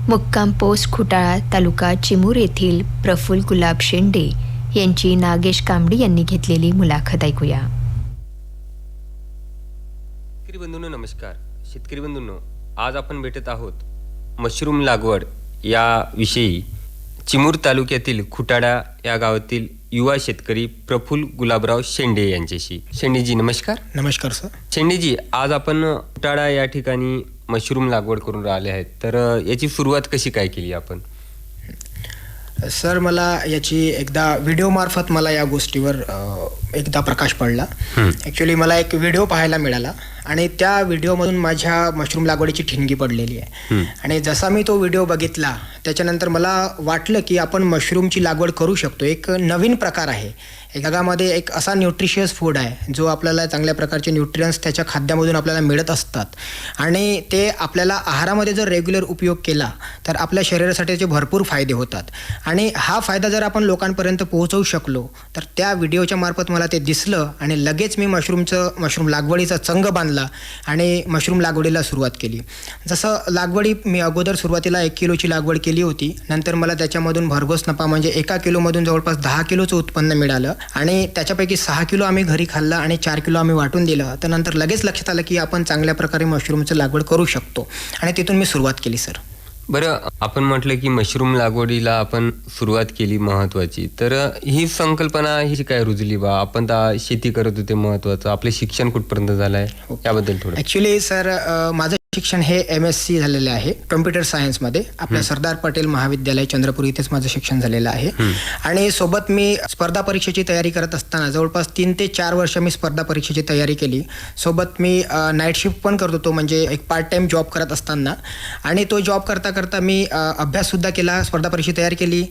मुक्काम पोस्ट खुटाळा तालुका चिमूर येथील प्रफुल्ल गुलाब शेंडे यांची नागेश कांबडी यांनी घेतलेली मुलाखत ऐकूया. शेतकरी बंधूंनो नमस्कार. शेतकरी बंधूंनो, आज आपण भेटत आहोत मशरूम लागवड या विषयी चिमूर तालुक्यातील खुटाळा या गावातील युवा शेतकरी प्रफुल्ल गुलाबराव शेंडे यांच्याशी. शेंडेजी नमस्कार. नमस्कार सर. शेंडेजी, आज आपण खुटाळा या ठिकाणी मशरूम लागवड करून राहिले आहेत, तर याची सुरुवात कशी काय केली आपण? सर, मला याची एकदा व्हिडिओ मार्फत मला या गोष्टीवर एकदा प्रकाश पडला. ॲक्च्युली मला एक व्हिडिओ पाहायला मिळाला आणि त्या व्हिडिओमधून माझ्या मशरूम लागवडीची ठिणगी पडलेली आहे. आणि जसा मी तो व्हिडिओ बघितला त्याच्यानंतर मला वाटलं की आपण मशरूमची लागवड करू शकतो. एक नवीन प्रकार आहे. जगामध्ये एक असा न्यूट्रिशियस फूड आहे जो आपल्याला चांगल्या प्रकारचे न्यूट्रियन्स त्याच्या खाद्यामधून आपल्याला मिळत असतात आणि ते आपल्याला आहारामध्ये जर रेग्युलर उपयोग केला तर आपल्या शरीरासाठी त्याचे भरपूर फायदे होतात. आणि हा फायदा जर आपण लोकांपर्यंत पोहोचवू शकलो तर त्या व्हिडिओच्या मार्फत मला ते दिसलं आणि लगेच मी मशरूम लागवडीचा चंग बांधला आणि मशरूम लागवडीला सुरुवात केली. जसं लागवडी मी अगोदर सुरुवातीला 1 किलोची लागवड केली होती. नंतर मला त्याच्यामधून भरघोस नफा म्हणजे 1 किलोमधून जवळपास 10 किलोचं उत्पन्न मिळालं आणि त्याच्यापैकी 6 किलो आम्ही घरी खाल्लं आणि 4 किलो आम्ही वाटून दिलं. तर नंतर लगेच लक्षात आलं की आपण चांगल्या प्रकारे मशरूमचं लागवड करू शकतो आणि तिथून मी सुरुवात केली सर. बरं, आपण म्हटलं की मशरूम लागवडीला आपण सुरुवात केली महत्त्वाची, तर ही संकल्पना ही काय रुजली बा? आपण तर शेती करत होते, महत्त्वाचं आपलं शिक्षण कुठपर्यंत झालं आहे याबद्दल थोडं. ॲक्च्युली सर, माझं शिक्षण हे MSc झालेलं आहे कम्प्युटर सायन्समध्ये. आपल्या सरदार पटेल महाविद्यालय चंद्रपूर इथेच माझं शिक्षण झालेलं आहे. आणि सोबत मी स्पर्धा परीक्षेची तयारी करत असताना जवळपास 3 ते 4 वर्ष मी स्पर्धा परीक्षेची तयारी केली. सोबत मी नाईट शिफ्ट पण करत होतो, म्हणजे एक पार्ट टाईम जॉब करत असताना. आणि तो जॉब करता करता मी अभ्याससुद्धा केला, स्पर्धा परीक्षा तयार केली.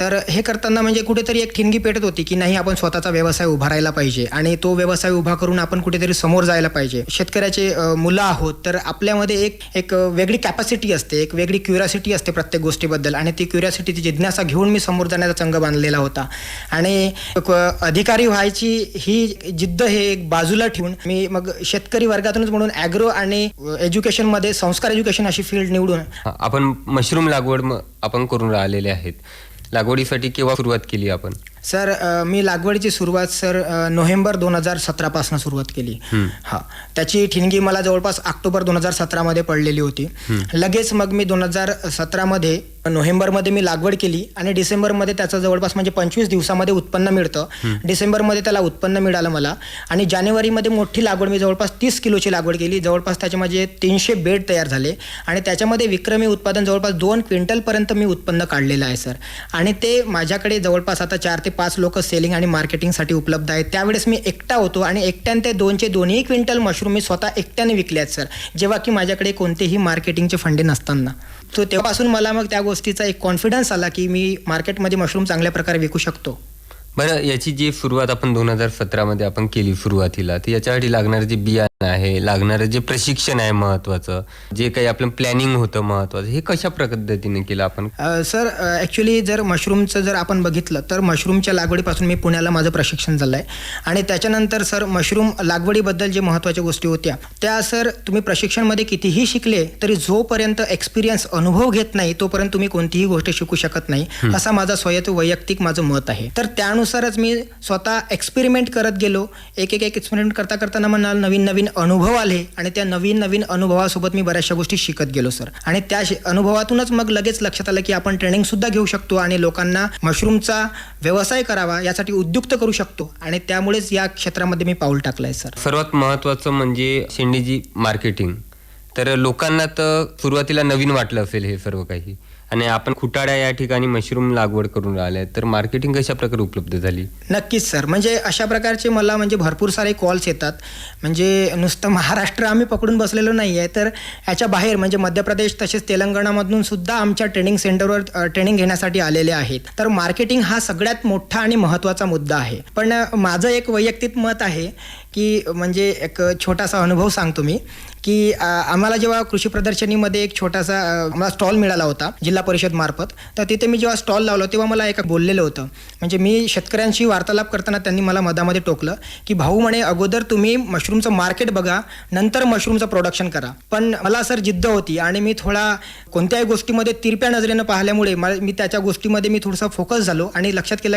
तर हे करताना म्हणजे कुठेतरी एक ठिणगी पेटत होती की नाही, आपण स्वतःचा व्यवसाय उभारायला पाहिजे आणि तो व्यवसाय उभा करून आपण कुठेतरी समोर जायला पाहिजे. शेतकऱ्याचे मुलं आहोत तर आपल्यामध्ये एक वेगळी कॅपॅसिटी असते, एक वेगळी क्युरिओसिटी असते प्रत्येक गोष्टीबद्दल आणि ती क्युरिओसिटीची जिज्ञासा घेऊन मी समोर जाण्याचा चंग बांधलेला होता. आणि अधिकारी व्हायची ही जिद्द हे एक बाजूला ठेवून मी मग शेतकरी वर्गातूनच म्हणून ॲग्रो आणि एज्युकेशनमध्ये संस्कार एज्युकेशन अशी फील्ड निवडून आपण मशरूम लागवड आपण करून राहिलेले आहेत. लागवडीसाठी केव्हा सुरुवात केली आपण? सर, मी लागवडीची सुरुवात सर नोव्हेंबर 2017 पासून सुरुवात केली. त्याची ठिणगी मला जवळपास ऑक्टोबर 2017 मध्ये पडलेली होती. लगेच मग मी 2017 मध्ये नोव्हेंबरमध्ये मी लागवड केली आणि डिसेंबरमध्ये त्याचं जवळपास म्हणजे 25 दिवसामध्ये उत्पन्न मिळतं. डिसेंबरमध्ये त्याला उत्पन्न मिळालं मला. आणि जानेवारीमध्ये मोठी लागवड मी जवळपास 30 किलोची लागवड केली. जवळपास त्याचे माझे 300 बेड तयार झाले आणि त्याच्यामध्ये विक्रमी उत्पादन जवळपास 2 क्विंटलपर्यंत मी उत्पन्न काढलेलं आहे सर. आणि ते माझ्याकडे जवळपास आता 4 ते 5 लोक सेलिंग आणि मार्केटिंगसाठी उपलब्ध आहेत. त्यावेळेस मी एकटा होतो आणि एकट्याने ते 2चे 2ही क्विंटल मशरूम मी स्वतः एकट्याने विकले आहेत सर, जेव्हा की माझ्याकडे कोणतेही मार्केटिंगचे फंडे नसताना. तो तेव्हापासून मला मग त्या गोष्टीचा एक कॉन्फिडन्स आला की मी मार्केटमध्ये मशरूम चांगल्या प्रकारे विकू शकतो. बरं, याची जी सुरुवात आपण 2017 मध्ये आपण केली सुरुवातीला, तर याच्यासाठी लागणारं जे बियाणं आहे, लागणारं जे प्रशिक्षण आहे महत्त्वाचं, जे काही आपलं प्लॅनिंग होतं महत्त्वाचं, हे कशा पद्धतीने केलं आपण? सर, ॲक्च्युली जर मशरूमचं जर आपण बघितलं तर मशरूमच्या लागवडीपासून मी पुण्याला माझं प्रशिक्षण झालं आहे. आणि त्याच्यानंतर सर मशरूम लागवडीबद्दल जे महत्त्वाच्या गोष्टी होत्या त्या सर, तुम्ही प्रशिक्षणमध्ये कितीही शिकले तरी जोपर्यंत एक्सपिरियन्स अनुभव घेत नाही तोपर्यंत तुम्ही कोणतीही गोष्ट शिकू शकत नाही, असा माझा वैयक्तिक माझं मत आहे. तर त्यानुसारच मी स्वतः एक्सपेरिमेंट करत गेलो. एक एक्सपेरिमेंट करता करताना मला नवीन अनुभव आले आणि त्या नवीन अनुभवासोबत मी बऱ्याचशा गोष्टी शिकत गेलो सर. आणि त्या अनुभवातूनच मग लगेच लक्षात आलं की आपण ट्रेनिंग सुद्धा घेऊ शकतो आणि लोकांना मशरूमचा व्यवसाय करावा यासाठी उद्युक्त करू शकतो. आणि त्यामुळेच या क्षेत्रामध्ये मी पाऊल टाकलंय सर. सर्वात महत्त्वाचं म्हणजे शेंडेजी मार्केटिंग. तर लोकांना तर सुरुवातीला नवीन वाटलं असेल हे सर्व काही, आणि आपण खुटाळा या ठिकाणी मशरूम लागवड करून राहिले, तर मार्केटिंग कशा प्रकारे उपलब्ध झाली? नक्कीच सर, म्हणजे अशा प्रकारचे मला म्हणजे भरपूर सारे कॉल्स येतात. म्हणजे नुसतं महाराष्ट्र आम्ही पकडून बसलेलो नाही आहे, तर याच्या बाहेर म्हणजे मध्य प्रदेश तसेच तेलंगणामधून सुद्धा आमच्या ट्रेनिंग सेंटरवर ट्रेनिंग घेण्यासाठी आलेले आहेत. तर मार्केटिंग हा सगळ्यात मोठा आणि महत्त्वाचा मुद्दा आहे. पण माझं एक वैयक्तिक मत आहे की म्हणजे एक छोटासा अनुभव सांगतो मी की आम्हाला जेव्हा कृषी प्रदर्शनीमध्ये एक छोटासा आम्हाला स्टॉल मिळाला होता जिल्हा परिषद मार्फत. तर तिथे मी जेव्हा स्टॉल लावला तेव्हा मला एका बोललेलं होतं, म्हणजे मी शेतकऱ्यांशी वार्तालाप करताना त्यांनी मला मधामध्ये टोकलं की भाऊ म्हणे, अगोदर तुम्ही मशरूमचं मार्केट बघा, नंतर मशरूमचं प्रोडक्शन करा. पण मला सर जिद्द होती आणि मी थोडा कोणत्याही गोष्टीमध्ये तिरप्या नजरेनं पाहिल्यामुळे मी त्याच्या गोष्टीमध्ये मी थोडासा फोकस झालो आणि लक्षात केलं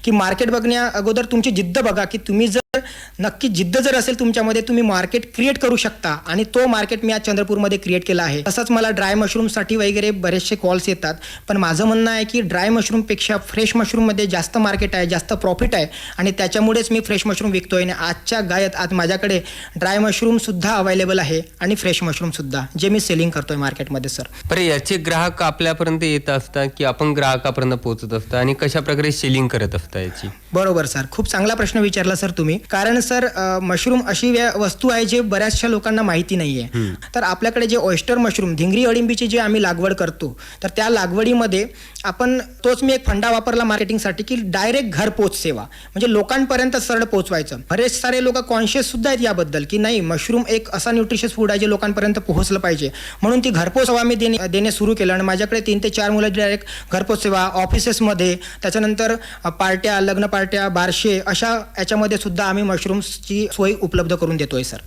की मार्केट बघण्या अगोदर तुमची जिद्द बघा, की तुम्ही जर नक्की जिद्द जर असेल तुमच्यामध्ये, तुम्ही मार्केट क्रिएट करू शकता. आणि तो मार्केट मी आज चंद्रपूरमध्ये क्रिएट केला आहे. तसंच मला ड्राय मशरूमसाठी वगैरे बरेचसे कॉल्स येतात, पण माझं म्हणणं आहे की ड्राय मशरूमपेक्षा फ्रेश मशरूममध्ये जास्त मार्केट आहे, जास्त प्रॉफिट आहे आणि त्याच्यामुळेच मी फ्रेश मशरूम विकतोय. आणि आजच्या गायत आज माझ्याकडे ड्राय मशरूमसुद्धा अवेलेबल आहे आणि फ्रेश मशरूमसुद्धा, जे मी सेलिंग करतोय मार्केटमध्ये सर. बरं, याचे ग्राहक आपल्यापर्यंत येत असतात की आपण ग्राहकापर्यंत पोहोचत असता आणि कशा प्रकारे सेलिंग करत असता याची? बरोबर सर, खूप चांगला प्रश्न विचारला सर तुम्ही. कारण सर मशरूम अशी वस्तू आहे जे बऱ्याचशा लोकांना माहिती नाहीये. तर आपल्याकडे जे ऑयस्टर मशरूम, धिंगरी अळिंबीची जे आम्ही लागवड करतो, तर त्या लागवडीमध्ये आपण तोच मी एक फंडा वापरला मार्केटिंगसाठी की डायरेक्ट घरपोच सेवा, म्हणजे लोकांपर्यंत सरळ पोहोचवायचं. बरेच सारे लोक कॉन्शियस सुद्धा आहेत याबद्दल की नाही, मशरूम एक असा न्यूट्रिशियस फूड आहे जे लोकांपर्यंत पोहोचलं पाहिजे, म्हणून ती घरपोच सेवा मी देणे सुरू केलं. आणि माझ्याकडे 3 ते 4 मुलं डायरेक्ट घरपोच सेवा, ऑफिसेसमध्ये, त्याच्यानंतर पार्ट्या, लग्न पार्ट्या, बारशे, अशा याच्यामध्ये सुद्धा आम्ही मशरूम्सची सोय उपलब्ध करून देतोय सर.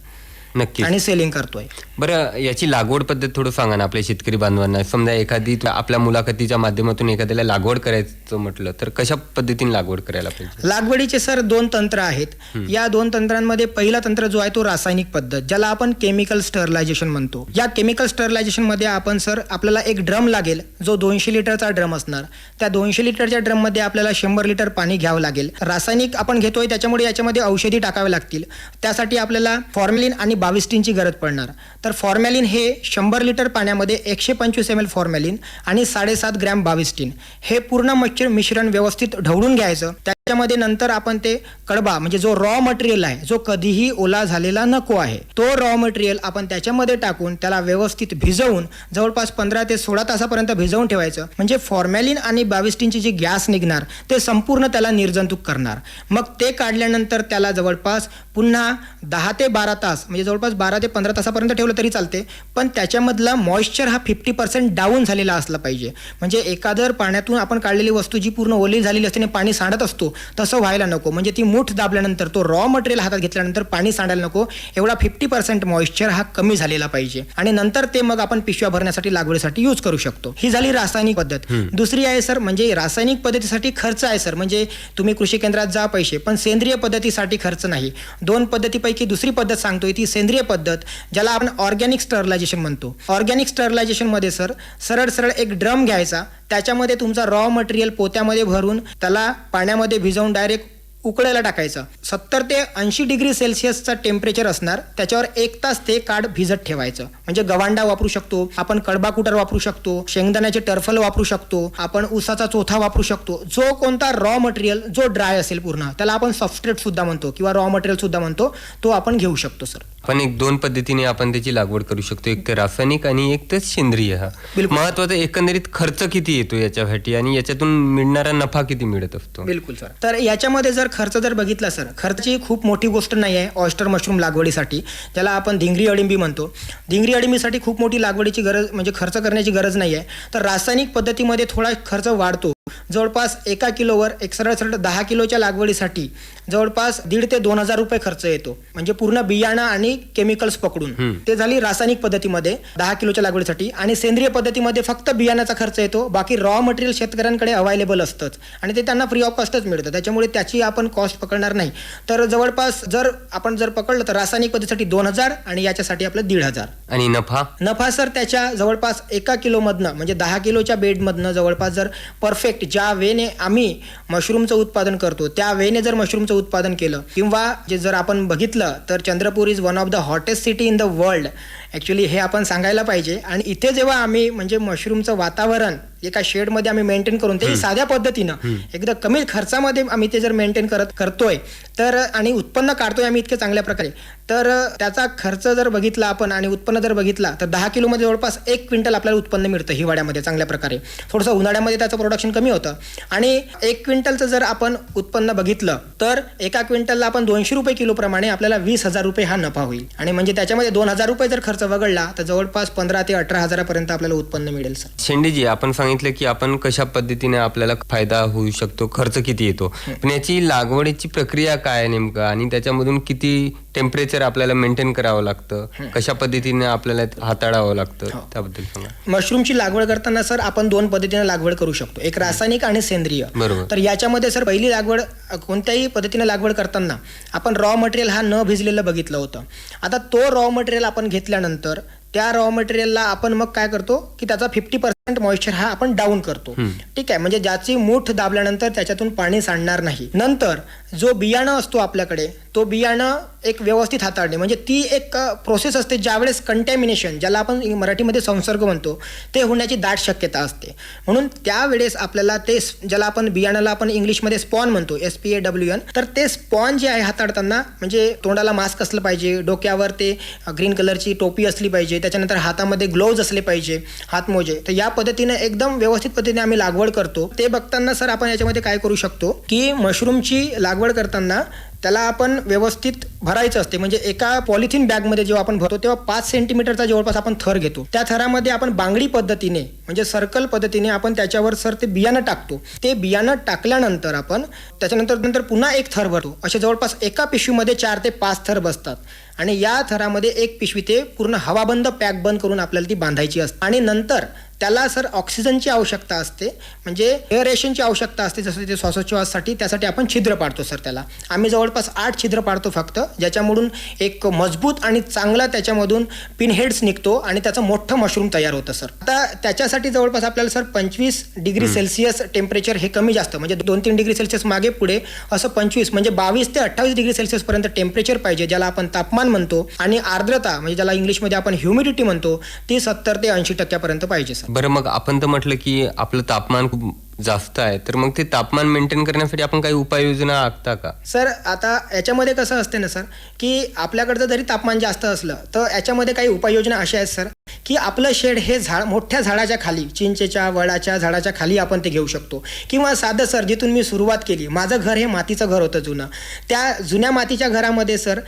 नक्की. आणि सेलिंग करतोय. बरं, याची लागवड पद्धत थोडं सांगा ना आपल्या शेतकरी बांधवांना. समजा एखादी आपल्या मुलाखतीच्या माध्यमातून एखाद्याला लागवड करायचं म्हटलं तर कशा पद्धतीने लागवड करायला पाहिजे? लागवडीचे सर 2 तंत्र आहेत. या 2 तंत्रांमध्ये पहिला तंत्र जो आहे तो रासायनिक पद्धत, ज्याला आपण केमिकल स्टरलायझेशन म्हणतो. या केमिकल स्टरलायझेशन मध्ये आपण सर, आपल्याला एक ड्रम लागेल जो 200 लिटरचा ड्रम असणार. त्या 200 लिटरच्या ड्रम मध्ये आपल्याला 100 लिटर पाणी घ्यावं लागेल. रासायनिक आपण घेतोय त्याच्यामुळे याच्यामध्ये औषधी टाकावे लागतील. त्यासाठी आपल्याला फॉर्मॅलिन आणि 22 ची गरज पडणार. तर फॉर्मॅलिन हे 100 लिटर पाण्यामध्ये 125 ml फॉर्मॅलिन आणि 7.5 ग्रॅम 22 हे पूर्ण मिश्रण व्यवस्थित ढवळून घ्यायचं. त्याच्यामध्ये नंतर आपण ते कडबा, म्हणजे जो रॉ मटेरियल आहे, जो कधीही ओला झालेला नको आहे, तो रॉ मटेरियल आपण त्याच्यामध्ये टाकून त्याला व्यवस्थित भिजवून जवळपास 15 ते 16 तासापर्यंत भिजवून ठेवायचं. म्हणजे फॉर्मॅलिन आणि 22 ची जी गॅस निघणार ते संपूर्ण त्याला निर्जंतुक करणार. मग ते काढल्यानंतर त्याला जवळपास पुन्हा 10 ते 12 तास, म्हणजे जवळपास 12 ते 15 तासापर्यंत ठेवलं तरी चालते, पण त्याच्यामधला मॉइश्चर हा 50% डाऊन झालेला असला पाहिजे. म्हणजे एखादर पाण्यातून आपण काढलेली वस्तू जी पूर्ण ओली झालेली असते आणि पाणी सांडत असतो, तसं व्हायला नको. म्हणजे ती मूठ दाबल्यानंतर, तो रॉ मटेरियल हातात घेतल्यानंतर पाणी सांडायला नको, एवढा 50% मॉइश्चर हा कमी झालेला पाहिजे. आणि नंतर ते मग आपण पिशव्या भरण्यासाठी, लागवडीसाठी यूज करू शकतो. ही झाली रासायनिक पद्धत. दुसरी आहे सर, म्हणजे रासायनिक पद्धतीसाठी खर्च आहे सर, म्हणजे तुम्ही कृषी केंद्रात जा पैसे, पण सेंद्रिय पद्धतीसाठी खर्च नाही. 2 पद्धतीपैकी दुसरी पद्धत सांगतोय ती सेंद्रिय पद्धत, ज्याला आपण ऑर्गॅनिक स्टरलायझेशन म्हणतो. ऑर्गॅनिक स्टरलायझेशन मध्ये सर सरळ एक ड्रम घ्यायचा, त्याच्यामध्ये तुमचा रॉ मटेरियल पोत्यामध्ये भरून त्याला पाण्यामध्ये भिजवून डायरेक्ट उकळायला टाकायचं. 70 ते 80 डिग्री सेल्सिअसचा टेम्परेचर असणार. त्याच्यावर 1 तास ते काढ भिजत ठेवायचं. म्हणजे गवांडा वापरू शकतो आपण, कडबा कुटर वापरू शकतो, शेंगदाण्याचे टर्फल वापरू शकतो आपण, ऊसाचा चोथा वापरू शकतो. जो कोणता रॉ मटेरियल जो ड्राय असेल पूर्ण, त्याला आपण सबस्ट्रेट सुद्धा म्हणतो किंवा रॉ मटेरियल सुद्धा म्हणतो, तो आपण घेऊ शकतो सर. पण 2 पद्धतीने आपण त्याची लागवड करू शकतो, एक तर रासायनिक आणि एक तर सेंद्रिय. हा महत्वाचा. एकंदरीत खर्च किती येतो याच्यासाठी आणि याच्यातून मिळणारा नफा किती मिळत असतो? बिलकुल सर. तर याच्यामध्ये जर खर्च जर बघितला सर, खर्चाची खूप मोठी गोष्ट नाही आहे ऑयस्टर मशरूम लागवडीसाठी, ज्याला आपण धिंगरी अळिंबी म्हणतो. धिंगरी अळिंबीसाठी खूप मोठी लागवडीची गरज, म्हणजे खर्च करण्याची गरज नाही आहे. तर रासायनिक पद्धतीमध्ये थोडा खर्च वाढतो. जवळपास 1 किलोवर, एक सरळ 10 किलोच्या लागवडीसाठी जवळपास 1,500 ते 2,000 रुपये खर्च येतो. म्हणजे पूर्ण बियाणं आणि केमिकल्स पकडून. ते झाली रासायनिक पद्धतीमध्ये 10 किलोच्या लागवडीसाठी. आणि सेंद्रिय पद्धतीमध्ये फक्त बियाण्याचा खर्च येतो, बाकी रॉ मटेरियल शेतकऱ्यांकडे अवेलेबल असतंच आणि ते त्यांना फ्री ऑफ कॉस्टच मिळतं, त्याच्यामुळे त्याची आपण कॉस्ट पकडणार नाही. तर जवळपास जर आपण पकडलं तर रासायनिक पद्धतीसाठी 2,000 आणि याच्यासाठी आपलं 1,500. आणि नफा सर त्याच्या जवळपास 1 किलो मधनं, म्हणजे 10 किलोच्या बेडमधनं जवळपास जर परफेक्ट ज्या वेने आम्ही मशरूमचं उत्पादन करतो त्या वेने जर मशरूमचं उत्पादन केलं, किंवा जे जर आपण बघितलं तर Chandrapur is one of the hottest city in the world. Actually हे आपण सांगायला पाहिजे. आणि इथे जेव्हा आम्ही म्हणजे मशरूमचं वातावरण एका शेडमध्ये आम्ही मेंटेन करून, ते साध्या पद्धतीनं एकदम कमी खर्चामध्ये आम्ही ते जर मेंटेन करतोय तर, आणि उत्पन्न काढतोय आम्ही इतके चांगल्या प्रकारे, तर त्याचा खर्च जर बघितला आपण आणि उत्पन्न जर बघितला तर 10 किलोमध्ये जवळपास 1 क्विंटल आपल्याला उत्पन्न मिळतं हिवाळ्यामध्ये चांगल्या प्रकारे. थोडंसं उन्हाळ्यामध्ये त्याचं प्रोडक्शन कमी होतं. आणि 1 क्विंटलचं जर आपण उत्पन्न बघितलं तर 1 क्विंटलला आपण 200 रुपये किलो प्रमाणे आपल्याला 20,000 रुपये हा नफा होईल. आणि म्हणजे त्याच्यामध्ये 2,000 रुपये जर खर्च खर्च वगळला तर जवळपास 15 ते 18 हजारापर्यंत आपल्याला उत्पन्न मिळेल सर. शेंडेजी, आपण सांगितलं की आपण कशा पद्धतीने आपल्याला फायदा होऊ शकतो, खर्च किती येतो, पण याची लागवडीची प्रक्रिया काय आहे नेमकं, आणि त्याच्यामधून किती टेम्परेचर आपल्याला मेंटेन करावं लागतं, कशा पद्धतीने आपल्याला हाताळावं लागतं, त्याबद्दल सांगा. मशरूमची लागवड करताना सर आपण 2 पद्धतीने लागवड करू शकतो, एक रासायनिक आणि सेंद्रिय. बरोबर. तर याच्यामध्ये सर पहिली लागवड कोणत्याही पद्धतीने लागवड करताना आपण रॉ मटेरियल हा न भिजलेलं बघितलं होतं. आता तो रॉ मटेरियल आपण घेतल्यानंतर त्या रॉ मटेरियलला आपण मग काय करतो की त्याचा 50% मॉइश्चर हा आपण डाऊन करतो. ठीक आहे, म्हणजे ज्याची मूठ दाबल्यानंतर त्याच्यातून पाणी सांडणार नाही. नंतर जो बियाणं असतो आपल्याकडे, तो बियाणं एक व्यवस्थित हाताळणे, म्हणजे ती एक प्रोसेस असते ज्यावेळेस कंटॅमिनेशन, ज्याला आपण मराठीमध्ये संसर्ग म्हणतो, ते होण्याची दाट शक्यता असते. म्हणून त्यावेळेस आपल्याला ते ज्याला आपण बियाणाला आपण इंग्लिशमध्ये स्पॉन म्हणतो, SPAWN, तर ते स्पॉन जे आहे हाताळताना म्हणजे तोंडाला मास्क असलं पाहिजे, डोक्यावर ते ग्रीन कलरची टोपी असली पाहिजे, त्याच्यानंतर हातामध्ये ग्लोव्ज असले पाहिजे, हातमोजे. तर या पद्धतीने एकदम व्यवस्थित पद्धतीने आम्ही लागवड करतो. ते बघताना सर आपण याच्यामध्ये काय करू शकतो की मशरूमची लागवड करताना त्याला आपण व्यवस्थित भरायचं असते. म्हणजे एका पॉलिथिन बॅगमध्ये जेव्हा आपण भरतो तेव्हा 5 सेंटीमीटरचा जवळपास आपण थर घेतो. त्या थरामध्ये आपण बांगडी पद्धतीने म्हणजे सर्कल पद्धतीने आपण त्याच्यावर सर ते बियाणं टाकतो. ते बियाणं टाकल्यानंतर आपण त्याच्यानंतर पुन्हा एक थर भरतो. असे जवळपास एका पिशवीमध्ये 4 ते 5 थर बसतात आणि या थरामध्ये एक पिशवी ते पूर्ण हवाबंद पॅक बंद करून आपल्याला ती बांधायची असते. आणि नंतर त्याला सर ऑक्सिजनची आवश्यकता असते, म्हणजे एअरेशनची आवश्यकता असते, जसं ते श्वासोच्छवासासाठी. त्यासाठी आपण छिद्र पाडतो सर. त्याला आम्ही जवळपास 8 छिद्र पाडतो फक्त, ज्याच्यामधून एक मजबूत आणि चांगला त्याच्यामधून पिनहेड्स निघतो आणि त्याचं मोठं मशरूम तयार होतं सर. आता त्याच्यासाठी जवळपास आपल्याला सर 25 डिग्री सेल्सिअस टेम्परेचर हे कमी जास्त म्हणजे 2-3 डिग्री सेल्सिअस मागे पुढे असं 25 म्हणजे 22 ते 28 डिग्री सेल्सिअस पर्यंत टेम्परेचर पाहिजे, ज्याला आपण तापमान म्हणतो. आणि आर्द्रता म्हणजे ज्याला इंग्लिशमध्ये आपण ह्युमिडिटी म्हणतो, ती 70 ते 80% पाहिजे सर. बरं, मग आपण तर म्हटलं की आपलं तापमान खूप जास्त आहे, तर मग ते तापमान मेंटेन करण्यासाठी आपण काही उपाययोजना आखता का? सर आता याच्यामध्ये कसं असते ना सर की आपल्याकडचं जरी तापमान जास्त असलं तर याच्यामध्ये काही उपाययोजना अशा आहेत सर की आपलं शेड हे मोठ्या झाडाच्या खाली, चिंचेच्या वडाच्या झाडाच्या खाली आपण ते घेऊ शकतो. किंवा साधं सर जिथून मी सुरुवात केली, माझं घर हे मातीचं घर होतं जुनं. त्या जुन्या मातीच्या घरामध्ये सर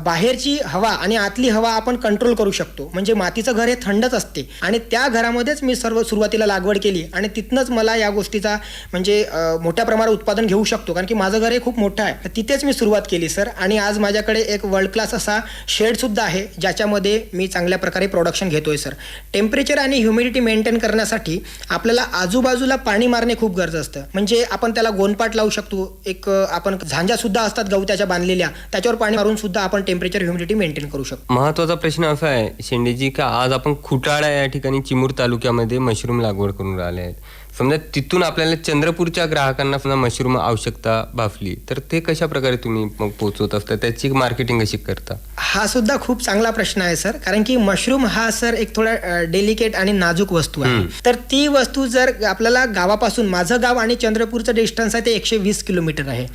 बाहेरची हवा आणि आतली हवा आपण कंट्रोल करू शकतो. म्हणजे मातीचं घर हे थंडच असते आणि त्या घरामध्येच मी सुरुवातीला लागवड केली आणि तिथनंच मला या गोष्टीचा म्हणजे मोठ्या प्रमाणात उत्पादन घेऊ शकतो, कारण की माझं घर हे खूप मोठं आहे. तिथेच मी सुरुवात केली सर आणि आज माझ्याकडे एक वर्ल्ड क्लास असा शेडसुद्धा आहे ज्याच्यामध्ये मी चांगल्या प्रकारे प्रोडक्शन घेतोय सर. टेम्परेचर आणि ह्युमिडिटी मेंटेन करण्यासाठी आपल्याला आजूबाजूला पाणी मारणे खूप गरजेचं असतं. म्हणजे आपण त्याला गोनपाट लावू शकतो, एक आपण झांजा सुद्धा असतात गवत्याच्या बांधलेल्या, त्याच्यावर पाणी मारून सुद्धा आपण टेम्परेचर ह्युमिडिटी मेंटेन करू शकतो. महत्वाचा प्रश्न असा आहे शेंडेजी का आज आपण खुटाळा या ठिकाणी चिमूर तालुक्यामध्ये मशरूम लागवड करून राहिले आहेत. समजा तिथून आपल्याला चंद्रपूरच्या ग्राहकांना समजा मशरूम आवश्यकता भासली तर ते कशा प्रकारे तुम्ही मग पोहोचवत असता, त्याची मार्केटिंग कशी करता? हा सुद्धा खूप चांगला प्रश्न आहे सर, कारण की मशरूम हा सर एक थोडा डेलिकेट आणि नाजूक वस्तू आहे. तर ती वस्तू जर आपल्याला गावापासून, माझं गाव आणि चंद्रपूरचं डिस्टन्स आहे ते 120 किलोमीटर आहे,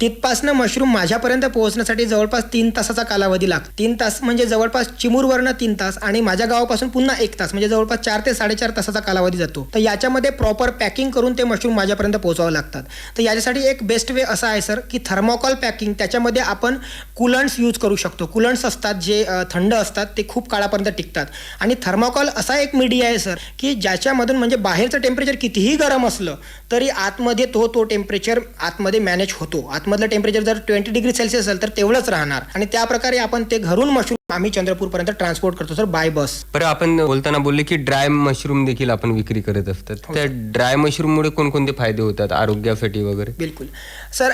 तिथपासनं मशरूम माझ्यापर्यंत पोहोचण्यासाठी जवळपास 3 तासाचा कालावधी लागतो. 3 तास म्हणजे जवळपास चिमूरवरनं 3 तास आणि माझ्या गावापासून पुन्हा 1 तास, म्हणजे जवळपास 4 ते 4.5 तासाचा कालावधी जातो. तर याच्यामध्ये प्रॉपर पॅकिंग करून ते मशरूम माझ्यापर्यंत पोहोचावं लागतात. तर याच्यासाठी एक बेस्ट वे असा आहे सर की थर्मोकॉल पॅकिंग. त्याच्यामध्ये आपण कूलंट्स यूज करू शकतो. कूलंट्स असतात जे थंड असतात, ते खूप काळापर्यंत टिकतात. आणि थर्मोकॉल असा एक मीडिया आहे सर की ज्याच्यामधून म्हणजे बाहेरचं टेम्परेचर कितीही गरम असलं तरी आतमध्ये तो टेम्परेचर आतमध्ये मॅनेज होतो. आतमधलं टेम्परेचर जर 20 डिग्री सेल्सिअस असेल तर तेवढंच राहणार. आणि त्या प्रकारे आपण ते घरून मशरूम आम्ही चंद्रपूरपर्यंत ट्रान्सपोर्ट करतो सर बाय बस. बरं, आपण बोलताना बोलले की ड्राय मशरूम देखील आपण विक्री करत असतात. त्या ड्राय मशरूममुळे कोणकोणते फायदे होतात आरोग्यासाठी वगैरे? बिलकुल सर,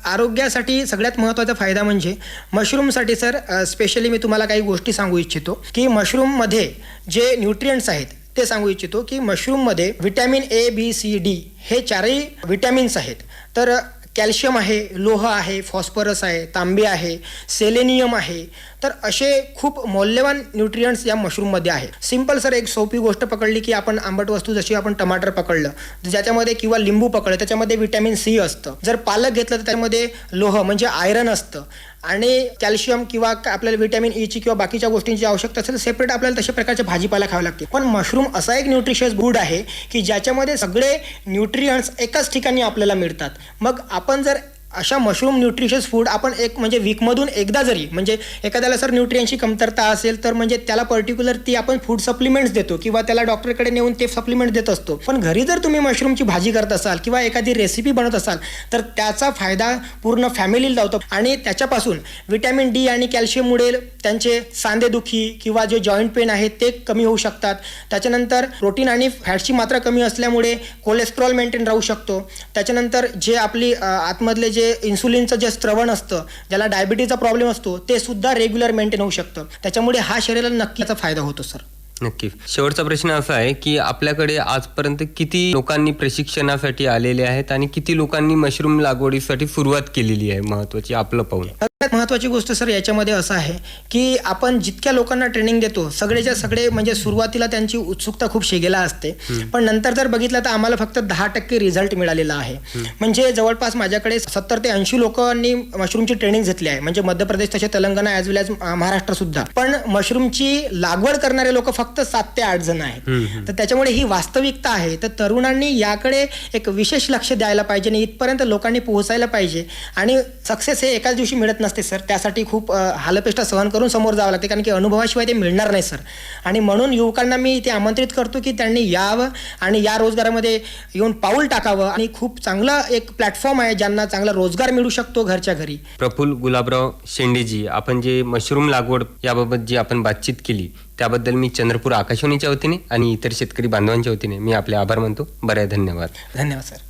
आरोग्यासाठी सगळ्यात महत्त्वाचा फायदा म्हणजे मशरूमसाठी सर स्पेशली मी तुम्हाला काही गोष्टी सांगू इच्छितो की मशरूममध्ये जे न्यूट्रिएंट्स आहेत ते सांगू इच्छितो की मशरूममध्ये vitamin A, B, C, D हे 4ही व्हिटॅमिन्स आहेत. तर कॅल्शियम आहे, लोह आहे, फॉस्फरस आहे, तांबे आहे, सेलेनियम आहे. तर असे खूप मौल्यवान न्यूट्रिएंट्स या मशरूममध्ये आहे. सिंपल सर एक सोपी गोष्ट पकडली की आपण आंबट वस्तू जशी आपण टमाटर पकडलं ज्याच्यामध्ये किंवा लिंबू पकडलं त्याच्यामध्ये व्हिटॅमिन C असतं. जर पालक घेतलं तर त्यामध्ये लोह म्हणजे आयरन असतं आणि कॅल्शियम किंवा आपल्याला व्हिटॅमिन Eची किंवा बाकीच्या गोष्टींची आवश्यकता असेल सेपरेट आपल्याला तशा प्रकारचे भाजीपाला खावे लागते. पण मशरूम असा एक न्यूट्रिशियस फूड आहे की ज्याच्यामध्ये सगळे न्यूट्रिएंट्स एकाच ठिकाणी आपल्याला मिळतात. मग आपण जर अशा मशरूम न्यूट्रिशियस फूड आपण एक म्हणजे वीकमधून एकदा जरी, म्हणजे एखाद्याला सर न्यूट्रियनची कमतरता असेल तर म्हणजे त्याला पर्टिक्युलर ती आपण फूड सप्लिमेंट्स देतो किंवा त्याला डॉक्टरकडे नेऊन ते सप्लिमेंट देत असतो. पण घरी जर तुम्ही मशरूमची भाजी करत असाल किंवा एखादी रेसिपी बनवत असाल तर त्याचा फायदा पूर्ण फॅमिलीला होतो आणि त्याच्यापासून विटॅमिन डी आणि कॅल्शियममुळे त्यांचे सांधेदुखी किंवा जे जॉईंट पेन आहेत ते कमी होऊ शकतात. त्याच्यानंतर प्रोटीन आणि फॅटची मात्रा कमी असल्यामुळे कोलेस्ट्रॉल मेंटेन राहू शकतो. त्याच्यानंतर जे आपली आतमधले जे इन्सुलिनचं जे स्त्रवण असतं, ज्याला डायबिटीजचा प्रॉब्लेम असतो, ते सुद्धा रेग्युलर मेंटेन होऊ शकतं. त्याच्यामुळे हा शरीराला नक्की याचा फायदा होतो सर. नक्की. शेवटचा प्रश्न असा आहे की आपल्याकडे आजपर्यंत किती लोकांनी प्रशिक्षणासाठी आलेले आहेत आणि किती लोकांनी मशरूम लागवडीसाठी सुरुवात केलेली आहे, महत्वाची आपलं पाहून? सगळ्यात महत्त्वाची गोष्ट सर याच्यामध्ये असं आहे की आपण जितक्या लोकांना ट्रेनिंग देतो सगळेच्या सगळे म्हणजे सुरुवातीला त्यांची उत्सुकता खूप शेगेला असते, पण नंतर जर बघितलं तर आम्हाला फक्त 10% रिझल्ट मिळालेला आहे. म्हणजे जवळपास माझ्याकडे 70 ते 80 लोकांनी मशरूमची ट्रेनिंग घेतली आहे, म्हणजे मध्य प्रदेश तसे तेलंगणा ॲज वेल ॲज महाराष्ट्र सुद्धा. पण मशरूमची लागवड करणारे लोक फक्त 7 ते 8 जण आहेत. तर त्याच्यामुळे ही वास्तविकता आहे. तर तरुणांनी याकडे एक विशेष लक्ष द्यायला पाहिजे आणि इथपर्यंत लोकांनी पोहोचायला पाहिजे. आणि सक्सेस हे एकाच दिवशी मिळत नसते सर, त्यासाठी खूप हालपेष्टा सहन करून समोर जावं लागते, कारण की अनुभवाशिवाय ते मिळणार नाही सर. आणि म्हणून युवकांना मी इथे आमंत्रित करतो की त्यांनी यावं आणि या रोजगारामध्ये येऊन पाऊल टाकावं. आणि खूप चांगला एक प्लॅटफॉर्म आहे ज्यांना चांगला रोजगार मिळू शकतो घरच्या घरी. प्रफुल्ल गुलाबराव शेंडेजी, आपण जे मशरूम लागवड याबाबत जी आपण बातचीत केली त्याबद्दल मी चंद्रपूर आकाशवाणीच्या वतीने आणि इतर शेतकरी बांधवांच्या वतीने मी आपले आभार मानतो. बरे, धन्यवाद. धन्यवाद सर.